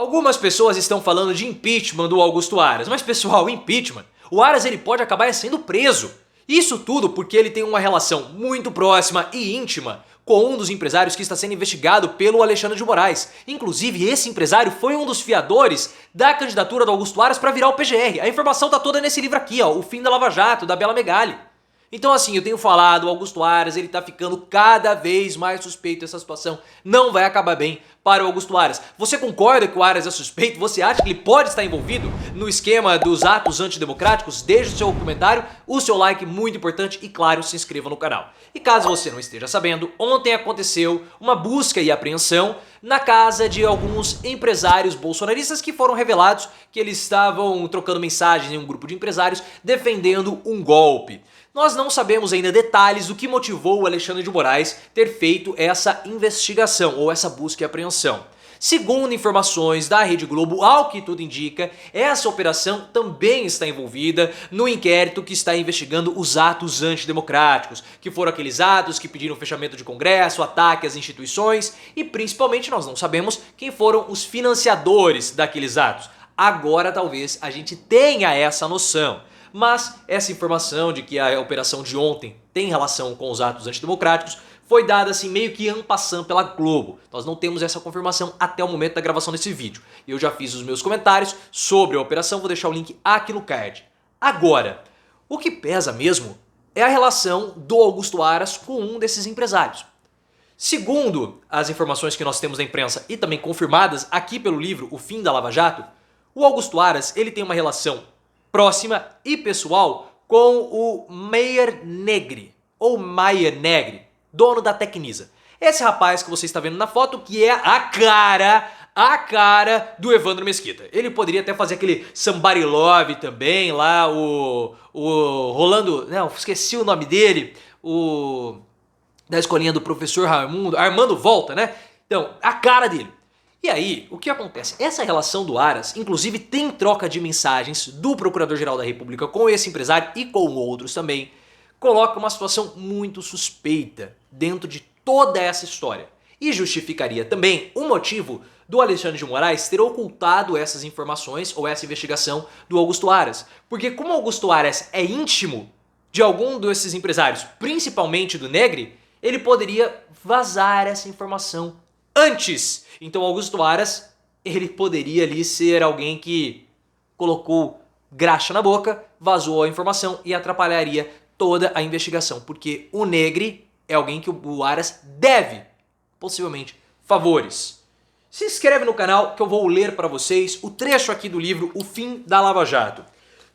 Algumas pessoas estão falando de impeachment do Augusto Aras, mas pessoal, impeachment, o Aras ele pode acabar sendo preso. Isso tudo porque ele tem uma relação muito próxima e íntima com um dos empresários que está sendo investigado pelo Alexandre de Moraes. Inclusive, esse empresário foi um dos fiadores da candidatura do Augusto Aras para virar o PGR. A informação tá toda nesse livro aqui, ó, O Fim da Lava Jato, da Bela Megali. Então assim, eu tenho falado, o Augusto Aras, ele tá ficando cada vez mais suspeito. Essa situação não vai acabar bem para o Augusto Aras. Você concorda que o Aras é suspeito? Você acha que ele pode estar envolvido no esquema dos atos antidemocráticos? Deixe o seu comentário, o seu like muito importante e claro, se inscreva no canal. E caso você não esteja sabendo, ontem aconteceu uma busca e apreensão na casa de alguns empresários bolsonaristas que foram revelados que eles estavam trocando mensagens em um grupo de empresários defendendo um golpe. Nós não sabemos ainda detalhes do que motivou o Alexandre de Moraes ter feito essa investigação ou essa busca e apreensão. Segundo informações da Rede Globo, ao que tudo indica, essa operação também está envolvida no inquérito que está investigando os atos antidemocráticos, que foram aqueles atos que pediram fechamento de Congresso, ataque às instituições e principalmente nós não sabemos quem foram os financiadores daqueles atos. Agora talvez a gente tenha essa noção. Mas essa informação de que a operação de ontem tem relação com os atos antidemocráticos foi dada assim meio que en passant pela Globo. Nós não temos essa confirmação até o momento da gravação desse vídeo. Eu já fiz os meus comentários sobre a operação, vou deixar o link aqui no card. Agora, o que pesa mesmo é a relação do Augusto Aras com um desses empresários. Segundo as informações que nós temos da imprensa e também confirmadas aqui pelo livro O Fim da Lava Jato, o Augusto Aras ele tem uma relação próxima e pessoal com o Maier Negri, ou Maier Negri, dono da Tecnisa. Esse rapaz que você está vendo na foto que é a cara do Evandro Mesquita. Ele poderia até fazer aquele Somebody Love também, lá o Rolando, não, esqueci o nome dele, o da escolinha do professor Raimundo, Armando Volta, né? Então, a cara dele. E aí, o que acontece? Essa relação do Aras, inclusive tem troca de mensagens do Procurador-Geral da República com esse empresário e com outros também, coloca uma situação muito suspeita dentro de toda essa história. E justificaria também o motivo do Alexandre de Moraes ter ocultado essas informações ou essa investigação do Augusto Aras. Porque como o Augusto Aras é íntimo de algum desses empresários, principalmente do Negri, ele poderia vazar essa informação antes. Então Augusto Aras, ele poderia ali ser alguém que colocou graxa na boca, vazou a informação e atrapalharia toda a investigação. Porque o Negri é alguém que o Aras deve, possivelmente, favores. Se inscreve no canal que eu vou ler para vocês o trecho aqui do livro O Fim da Lava Jato.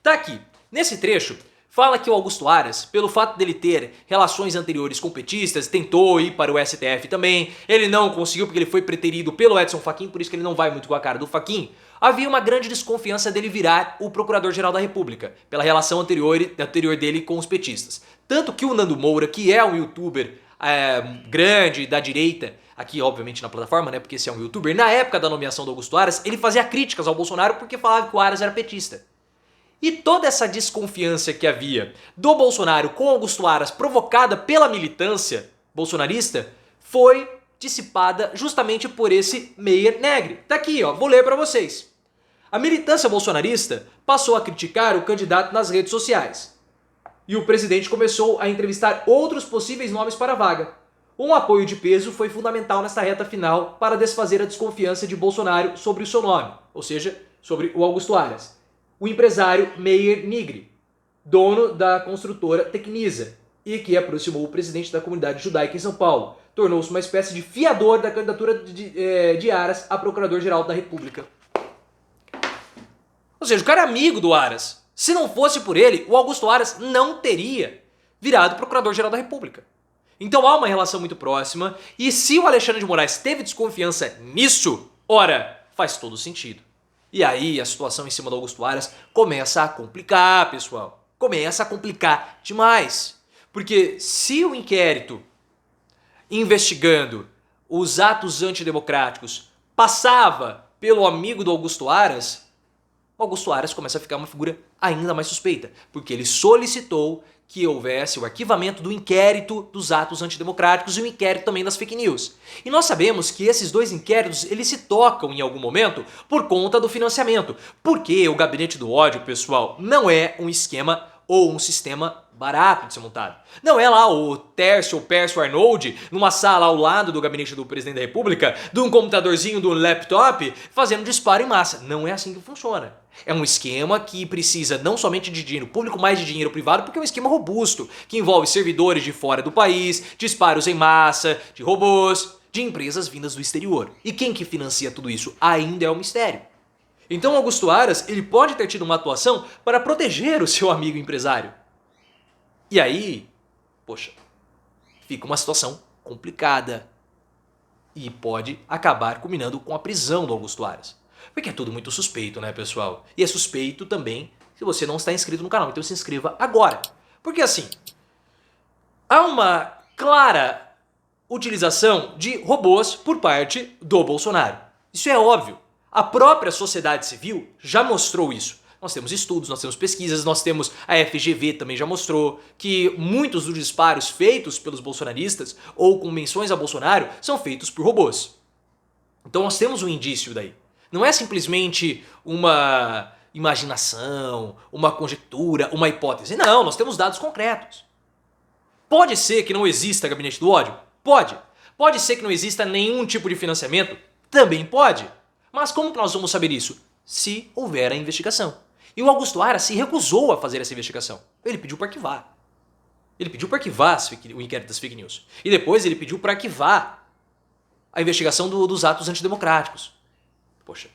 Tá aqui. Nesse trecho fala que o Augusto Aras, pelo fato dele ter relações anteriores com petistas, tentou ir para o STF também, ele não conseguiu porque ele foi preterido pelo Edson Fachin, por isso que ele não vai muito com a cara do Fachin, havia uma grande desconfiança dele virar o Procurador-Geral da República, pela relação anterior dele com os petistas. Tanto que o Nando Moura, que é um youtuber grande da direita, aqui obviamente na plataforma, né, porque esse é um youtuber, na época da nomeação do Augusto Aras, ele fazia críticas ao Bolsonaro porque falava que o Aras era petista. E toda essa desconfiança que havia do Bolsonaro com Augusto Aras provocada pela militância bolsonarista foi dissipada justamente por esse Maier Negri. Tá aqui, ó, vou ler para vocês. A militância bolsonarista passou a criticar o candidato nas redes sociais. E o presidente começou a entrevistar outros possíveis nomes para a vaga. Um apoio de peso foi fundamental nesta reta final para desfazer a desconfiança de Bolsonaro sobre o seu nome, ou seja, sobre o Augusto Aras. O empresário Maier Negri, dono da construtora Tecnisa, e que aproximou o presidente da comunidade judaica em São Paulo. Tornou-se uma espécie de fiador da candidatura de Aras a Procurador-Geral da República. Ou seja, o cara é amigo do Aras. Se não fosse por ele, o Augusto Aras não teria virado Procurador-Geral da República. Então há uma relação muito próxima, e se o Alexandre de Moraes teve desconfiança nisso, ora, faz todo sentido. E aí a situação em cima do Augusto Aras começa a complicar, pessoal. Começa a complicar demais. Porque se o inquérito investigando os atos antidemocráticos passava pelo amigo do Augusto Aras, o Augusto Aras começa a ficar uma figura ainda mais suspeita. Porque ele solicitou que houvesse o arquivamento do inquérito dos atos antidemocráticos e o inquérito também das fake news. E nós sabemos que esses dois inquéritos eles se tocam em algum momento por conta do financiamento. Porque o gabinete do ódio, pessoal, não é um esquema ou um sistema barato de ser montado. Não é lá o Tércio ou Pércio Arnold numa sala ao lado do gabinete do presidente da república, de um computadorzinho, de um laptop, fazendo disparo em massa. Não é assim que funciona. É um esquema que precisa não somente de dinheiro público, mas de dinheiro privado, porque é um esquema robusto, que envolve servidores de fora do país, disparos em massa, de robôs, de empresas vindas do exterior. E quem que financia tudo isso ainda é um mistério. Então Augusto Aras ele pode ter tido uma atuação para proteger o seu amigo empresário. E aí, poxa, fica uma situação complicada. E pode acabar culminando com a prisão do Augusto Aras. Porque é tudo muito suspeito, né, pessoal? E é suspeito também se você não está inscrito no canal. Então se inscreva agora. Porque assim, há uma clara utilização de robôs por parte do Bolsonaro. Isso é óbvio. A própria sociedade civil já mostrou isso. Nós temos estudos, nós temos pesquisas, nós temos a FGV também já mostrou que muitos dos disparos feitos pelos bolsonaristas ou com menções a Bolsonaro são feitos por robôs. Então nós temos um indício daí. Não é simplesmente uma imaginação, uma conjectura, uma hipótese. Não, nós temos dados concretos. Pode ser que não exista gabinete do ódio? Pode. Pode ser que não exista nenhum tipo de financiamento? Também pode. Mas como que nós vamos saber isso? Se houver a investigação. E o Augusto Aras se recusou a fazer essa investigação. Ele pediu para arquivar. Ele pediu para arquivar o inquérito das fake news. E depois ele pediu para arquivar a investigação dos atos antidemocráticos. Poxa,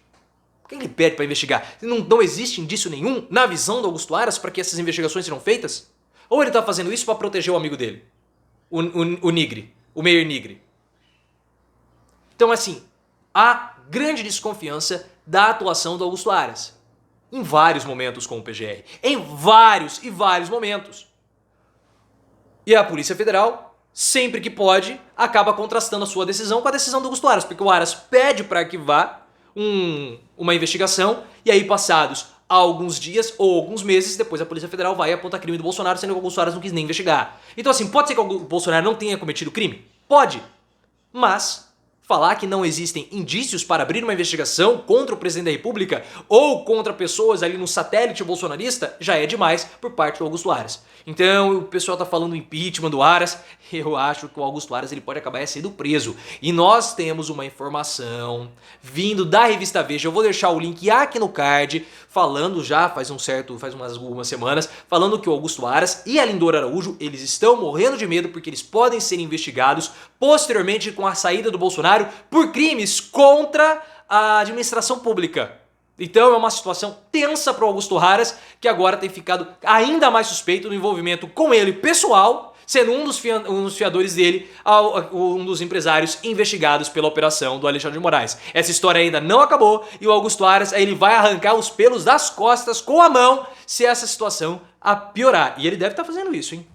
quem ele pede para investigar? Não existe indício nenhum na visão do Augusto Aras para que essas investigações sejam feitas? Ou ele está fazendo isso para proteger o amigo dele? O Nigre, o Meir Nigre. Então assim, há grande desconfiança da atuação do Augusto Aras. Em vários momentos com o PGR. Em vários e vários momentos. E a Polícia Federal, sempre que pode, acaba contrastando a sua decisão com a decisão do Augusto Aras. Porque o Aras pede para arquivar uma investigação e aí passados alguns dias ou alguns meses, depois a Polícia Federal vai apontar crime do Bolsonaro, sendo que o Augusto Aras não quis nem investigar. Então assim, pode ser que o Bolsonaro não tenha cometido crime? Pode. Mas falar que não existem indícios para abrir uma investigação contra o presidente da República ou contra pessoas ali no satélite bolsonarista já é demais por parte do Augusto Aras. Então o pessoal tá falando impeachment do Aras, eu acho que o Augusto Aras ele pode acabar sendo preso. E nós temos uma informação vindo da revista Veja, eu vou deixar o link aqui no card, falando já faz algumas semanas, falando que o Augusto Aras e a Lindora Araújo, eles estão morrendo de medo porque eles podem ser investigados posteriormente com a saída do Bolsonaro por crimes contra a administração pública. Então é uma situação tensa para o Augusto Aras, que agora tem ficado ainda mais suspeito do envolvimento com ele pessoal, sendo um dos fiadores dele, um dos empresários investigados pela operação do Alexandre de Moraes. Essa história ainda não acabou e o Augusto Aras ele vai arrancar os pelos das costas com a mão se essa situação a piorar. E ele deve estar fazendo isso, hein?